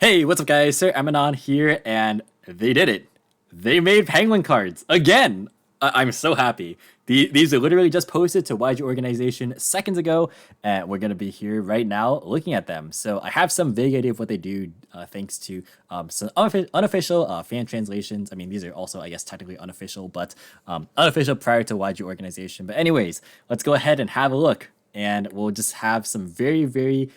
Hey, what's up guys? Sir Emanon here, and they did it. They made penguin cards again. I'm so happy. These are literally just posted to YGO organization seconds ago, and we're gonna be here right now looking at them. So I have some vague idea of what they do, thanks to some unofficial fan translations. I mean, these are also, I guess, technically unofficial, but unofficial prior to YGO organization. But anyways, let's go ahead and have a look, and we'll just have some very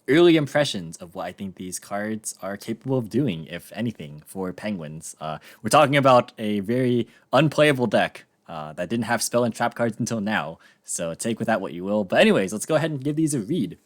early impressions of what I think these cards are capable of doing, if anything, for penguins. We're talking about a very unplayable deck that didn't have spell and trap cards until now, so take with that what you will. But anyways, let's go ahead and give these a read.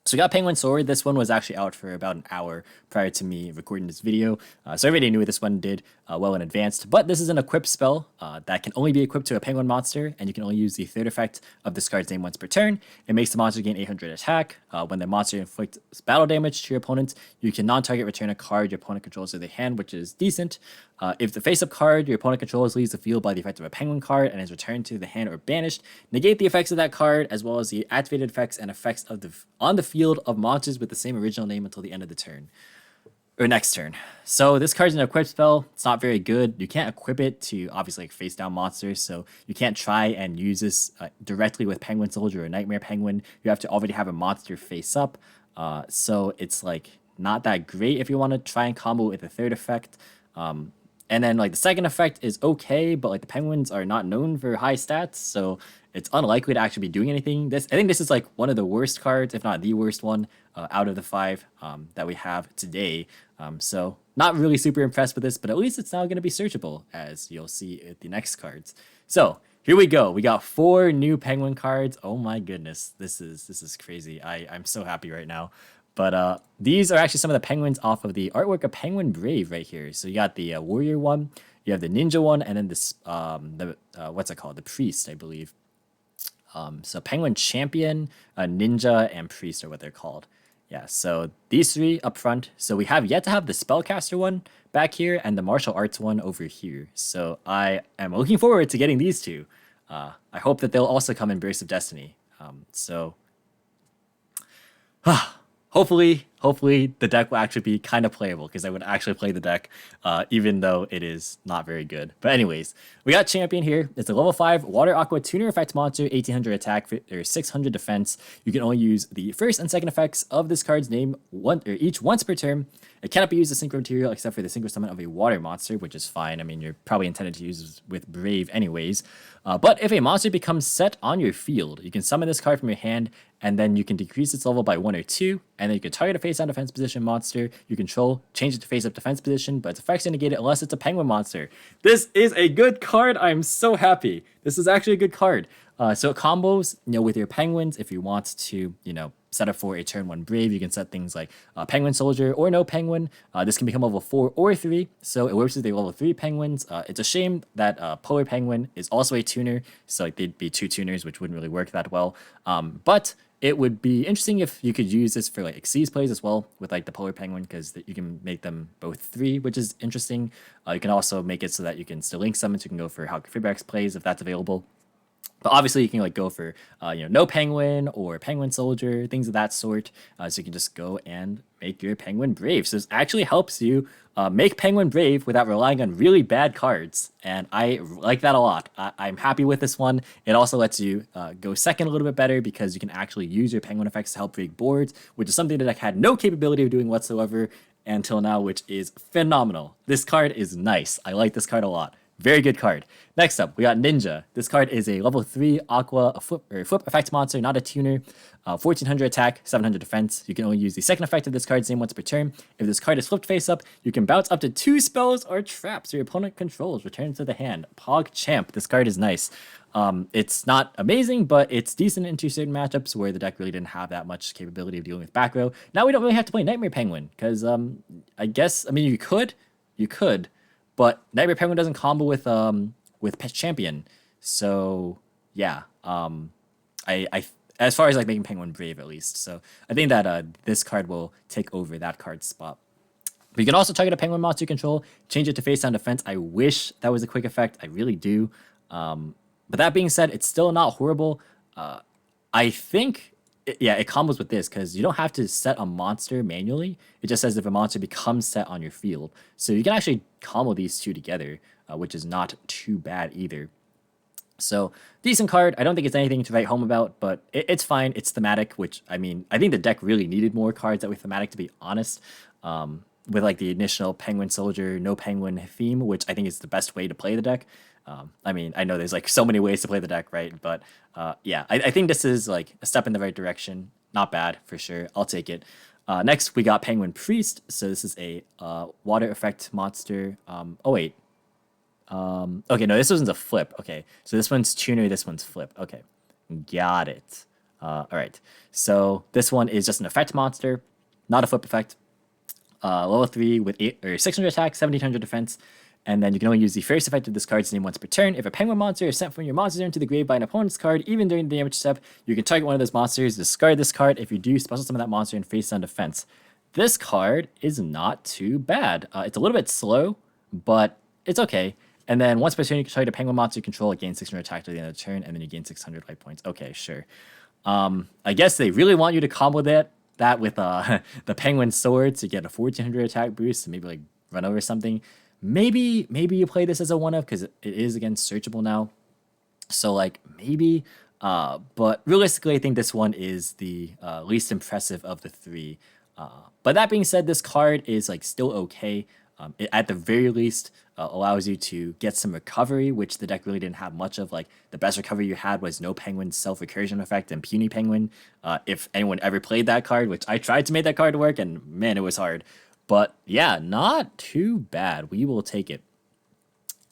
So we got Penguin Sword. This one was actually out for about an hour prior to me recording this video. So I already knew this one did well in advance. But this is an equip spell that can only be equipped to a penguin monster, and you can only use the third effect of this card's name once per turn. It makes the monster gain 800 attack. When the monster inflicts battle damage to your opponent, you can non-target return a card your opponent controls to their hand, which is decent. If the face-up card your opponent controls leaves the field by the effect of a penguin card and is returned to the hand or banished, negate the effects of that card as well as the activated effects and effects of on the field of monsters with the same original name until the end of the turn. Or next turn. So this card's an equip spell. It's not very good. You can't equip it to obviously like face down monsters, so you can't try and use this directly with Penguin Soldier or Nightmare Penguin. You have to already have a monster face up. So it's like not that great if you want to try and combo with the third effect. And then like the second effect is okay, but like the penguins are not known for high stats, so it's unlikely to actually be doing anything. I think this is like one of the worst cards, if not the worst one, out of the five that we have today. So not really super impressed with this, but at least it's now going to be searchable, as you'll see at the next cards. So here we go. We got 4 new penguin cards. Oh my goodness, this is crazy. I'm so happy right now. But these are actually some of the penguins off of the artwork of Penguin Brave right here. So you got the warrior one, you have the ninja one, and then this what's it called? The priest, I believe. So Penguin Champion, Ninja, and Priest are what they're called. Yeah, so these 3 up front. So we have yet to have the Spellcaster one back here and the Martial Arts one over here. So I am looking forward to getting these 2. I hope that they'll also come in Burst of Destiny. Hopefully the deck will actually be kind of playable, because I would actually play the deck even though it is not very good. But anyways, we got Champion here. It's a level 5 Water Aqua Tuner effect monster, 1800 attack or 600 defense. You can only use the first and second effects of this card's name each once per turn. It cannot be used as synchro material except for the synchro summon of a water monster, which is fine. I mean, you're probably intended to use this with Brave anyways. But if a monster becomes set on your field, you can summon this card from your hand, and then you can decrease its level by 1 or 2, and then you can target a face-down defense position monster you control, change it to face-up defense position, but its effects are negated unless it's a penguin monster. This is a good card. I'm so happy. This is actually a good card. So it combos, with your penguins. If you want to, set up for a turn 1 Brave, you can set things like Penguin Soldier or no Penguin. This can become level 4 or 3, so it works with the level 3 penguins. It's a shame that Polar Penguin is also a tuner, so like they'd be 2 tuners, which wouldn't really work that well. But it would be interesting if you could use this for like Xyz plays as well with like the Polar Penguin, because you can make them both 3, which is interesting. You can also make it so that you can still link summon, so you can go for Hcabe plays if that's available. But obviously you can like go for no Penguin or Penguin Soldier, things of that sort. So you can just go and make your Penguin Brave. So this actually helps you make Penguin Brave without relying on really bad cards, and I like that a lot. I'm happy with this one. It also lets you go second a little bit better, because you can actually use your Penguin effects to help break boards, which is something that I had no capability of doing whatsoever until now, which is phenomenal. This card is nice. I like this card a lot. Very good card. Next up, we got Ninja. This card is a level 3 Aqua flip effect monster, not a tuner. 1400 attack, 700 defense. You can only use the second effect of this card's name once per turn. If this card is flipped face up, you can bounce up to 2 spells or traps your opponent controls, return to the hand. PogChamp. This card is nice. It's not amazing, but it's decent into certain matchups where the deck really didn't have that much capability of dealing with back row. Now we don't really have to play Nightmare Penguin, because I mean, you could. But Nightmare Penguin doesn't combo with Champion, so yeah. I as far as like making Penguin Brave at least, so I think that this card will take over that card's spot. But you can also target a Penguin monster you control, change it to face down defense. I wish that was a quick effect. I really do. But that being said, it's still not horrible. I think it combos with this because you don't have to set a monster manually. It just says if a monster becomes set on your field. So you can actually combo these two together, which is not too bad either. So decent card. I don't think it's anything to write home about, but it's fine. It's thematic, which I mean, I think the deck really needed more cards that were thematic, to be honest. With like the initial Penguin Soldier, no Penguin theme, which I think is the best way to play the deck. I mean, I know there's like so many ways to play the deck, right? But yeah, I think this is like a step in the right direction. Not bad for sure. I'll take it. Next, we got Penguin Priest. So this is a water effect monster. Oh wait. Okay, no, this wasn't a flip. Okay, so this one's tuner, this one's flip. Okay, got it. All right, so this one is just an effect monster, not a flip effect. Level 3 with 600 attack, 1700 defense, and then you can only use the first effect of this card's name once per turn. If a penguin monster is sent from your monster zone to the grave by an opponent's card, even during the damage step, you can target one of those monsters, discard this card. If you do, special summon that monster and face down defense. This card is not too bad. It's a little bit slow, but it's okay. And then once per turn, you can target a penguin monster you control. It gains 600 attack to the end of the turn, and then you gain 600 life points. Okay, sure. I guess they really want you to combo that with the penguin sword to get a 1400 attack boost and maybe like run over something. Maybe you play this as a one-of because it is against searchable now. So like maybe, but realistically, I think this one is the least impressive of the three. But that being said, this card is like still okay. It, at the very least, allows you to get some recovery, which the deck really didn't have much of. Like the best recovery you had was no penguin self-recursion effect and puny penguin. If anyone ever played that card, which I tried to make that card work, and man, it was hard. But yeah, not too bad. We will take it.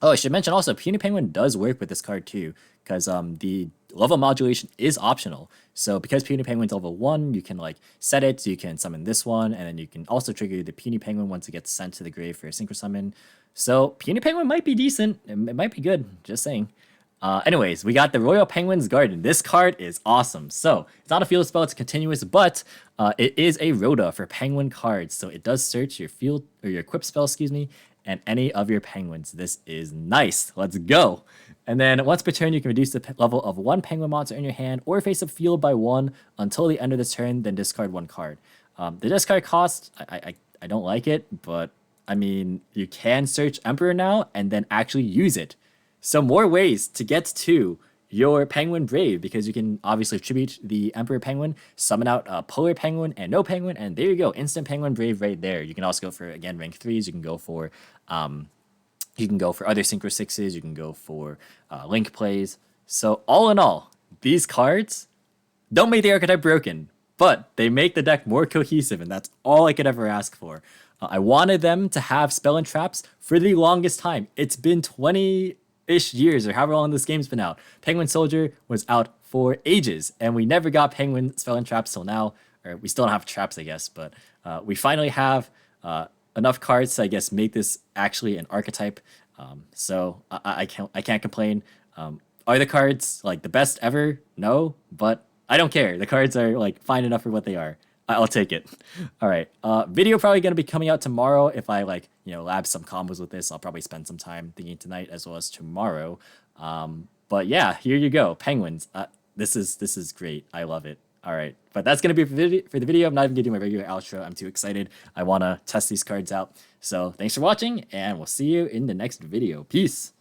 Oh, I should mention also, puny penguin does work with this card too, because the level modulation is optional. So because puny penguin's level 1, you can like set it, so you can summon this one, and then you can also trigger the puny penguin once it gets sent to the grave for a synchro summon. So puny penguin might be decent. It might be good. Just saying. Anyways, we got the Royal Penguin's Garden. This card is awesome. So it's not a field spell, it's continuous, but it is a Rhoda for penguin cards. So it does search your field or your equip spell, excuse me, and any of your penguins. This is nice. Let's go. And then once per turn, you can reduce the level of one penguin monster in your hand or face a field by 1 until the end of this turn, then discard 1 card. The discard cost, I don't like it, but I mean, you can search Emperor now and then actually use it. So more ways to get to your Penguin Brave, because you can obviously tribute the Emperor Penguin, summon out a Polar Penguin and no Penguin, and there you go, instant Penguin Brave right there. You can also go for, again, rank 3s. You can go for other Synchro 6s. You can go for Link plays. So all in all, these cards don't make the archetype broken, but they make the deck more cohesive, and that's all I could ever ask for. I wanted them to have spell and traps for the longest time. It's been 20-ish years, or however long this game's been out. Penguin Soldier was out for ages, and we never got Penguin spell and traps till now. Or we still don't have traps, I guess, but we finally have enough cards to, I guess, make this actually an archetype. So I can't complain. Are the cards like the best ever? No, but I don't care. The cards are like fine enough for what they are. I'll take it. All right. Video probably going to be coming out tomorrow. If I like, lab some combos with this, I'll probably spend some time thinking tonight as well as tomorrow. But yeah, here you go. Penguins. This is great. I love it. All right. But that's going to be for the video. I'm not even going to do my regular outro. I'm too excited. I want to test these cards out. So thanks for watching, and we'll see you in the next video. Peace.